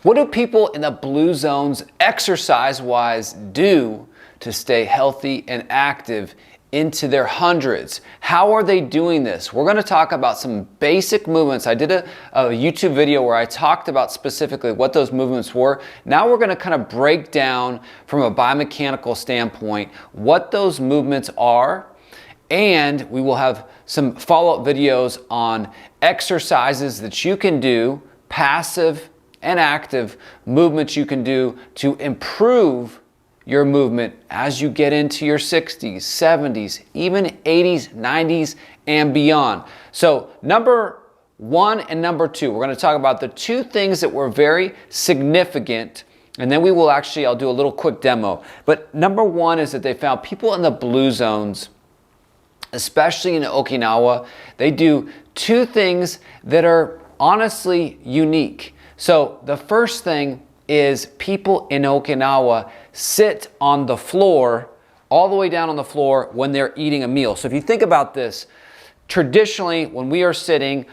What do people in the blue zones exercise-wise do to stay healthy and active into their hundreds? How are they doing this? We're going to talk about some basic movements. I did a YouTube video where I talked about specifically what those movements were. Now we're going to kind of break down from a biomechanical standpoint what those movements are, and we will have some follow-up videos on exercises that you can do, passive and active movements you can do to improve your movement as you get into your 60s, 70s, even 80s, 90s, and beyond. So number one and number two, we're going to talk about the two things that were very significant, and then I'll do a little quick demo. But number one is that they found people in the blue zones, especially in Okinawa, they do two things that are honestly unique. So the first thing is people in Okinawa sit on the floor, all the way down on the floor when they're eating a meal. So if you think about this, traditionally when we are sitting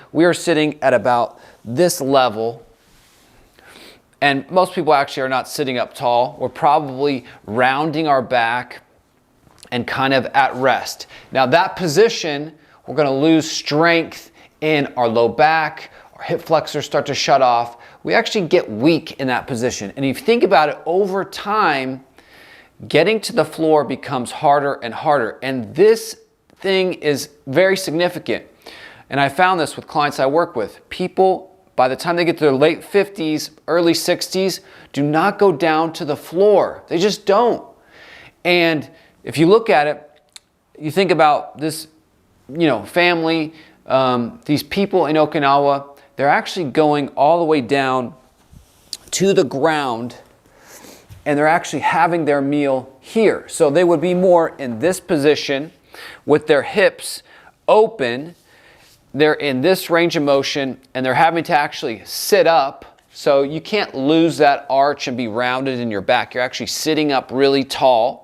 at about this level, and most people actually are not sitting up tall. We're probably rounding our back and kind of at rest. Now that position, we're going to lose strength in our low back, our hip flexors start to shut off. We actually get weak in that position. And if you think about it, over time, getting to the floor becomes harder and harder. And this thing is very significant. And I found this with clients I work with. People, by the time they get to their late 50s, early 60s, do not go down to the floor. They just don't. And if you look at it, you think about this, family, these people in Okinawa, they're actually going all the way down to the ground, and they're actually having their meal here. So they would be more in this position with their hips open. They're in this range of motion, and they're having to actually sit up. So you can't lose that arch and be rounded in your back. You're actually sitting up really tall.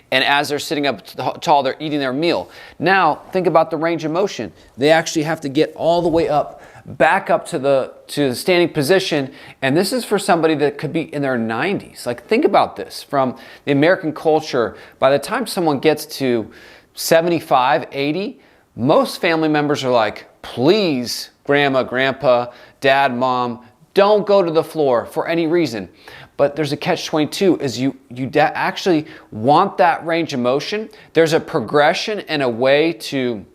And as they're sitting up tall, they're eating their meal. Now, think about the range of motion. They actually have to get all the way up, back up to the standing position. And this is for somebody that could be in their 90s. Like, think about this. From the American culture, by the time someone gets to 75, 80, most family members are like, please, grandma, grandpa, dad, mom, don't go to the floor for any reason. But there's a catch-22, is you actually want that range of motion. There's a progression and a way to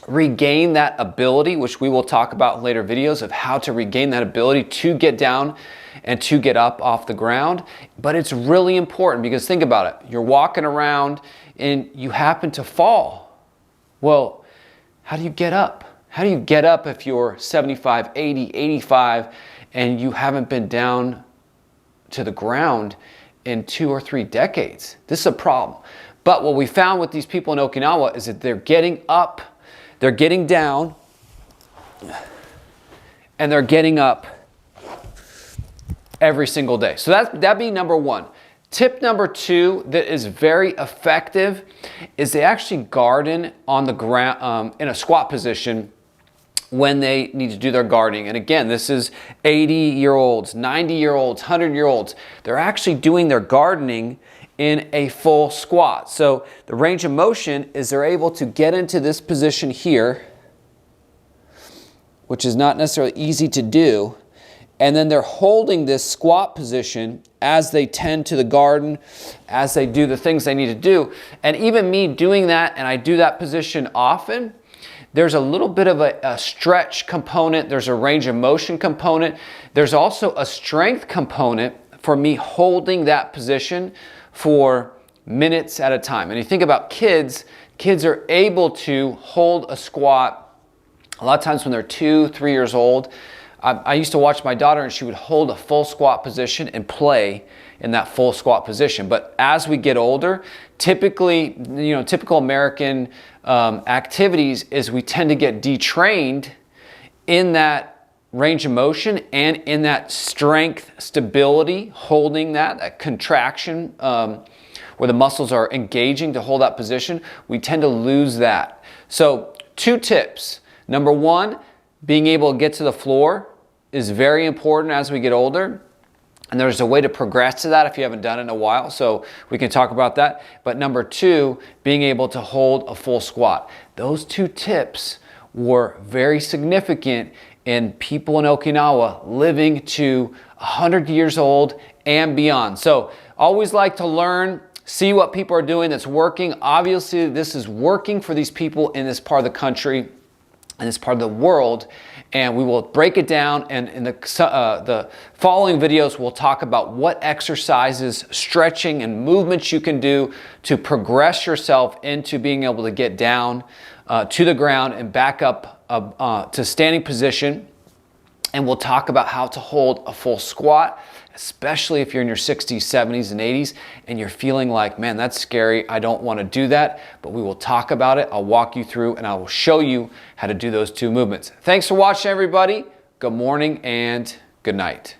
regain that ability, which we will talk about in later videos of how to regain that ability to get down and to get up off the ground. But it's really important because think about it. You're walking around and you happen to fall. Well, how do you get up? How do you get up if you're 75, 80, 85 and you haven't been down to the ground in 2 or 3 decades? This is a problem. But what we found with these people in Okinawa is that they're getting up, they're getting down, and they're getting up every single day. So that'd be number one. Tip number two that is very effective is they actually garden on the ground in a squat position when they need to do their gardening. And again, this is 80-year-olds, 90-year-olds, 100-year-olds. They're actually doing their gardening in a full squat. So the range of motion is they're able to get into this position here, which is not necessarily easy to do. And then they're holding this squat position as they tend to the garden, as they do the things they need to do. And even me doing that, and I do that position often, there's a little bit of a stretch component. There's a range of motion component. There's also a strength component for me holding that position for minutes at a time. And you think about kids are able to hold a squat a lot of times when they're 2, 3 years old. I used to watch my daughter and she would hold a full squat position and play in that full squat position. But as we get older, typically, typical American activities is we tend to get detrained in that range of motion and in that strength, stability, holding that contraction where the muscles are engaging to hold that position. We tend to lose that. So 2 tips. Number 1, being able to get to the floor is very important as we get older. And there's a way to progress to that if you haven't done it in a while, so we can talk about that. But number 2, being able to hold a full squat. Those 2 tips were very significant in people in Okinawa living to 100 years old and beyond. So always like to learn, see what people are doing that's working. Obviously, this is working for these people in this part of the country, in this part of the world, and we will break it down, and in the following videos we'll talk about what exercises, stretching, and movements you can do to progress yourself into being able to get down to the ground and back up to standing position. And we'll talk about how to hold a full squat, especially if you're in your 60s, 70s, and 80s, and you're feeling like, man, that's scary, I don't want to do that, but we will talk about it. I'll walk you through, and I will show you how to do those 2 movements. Thanks for watching, everybody. Good morning and good night.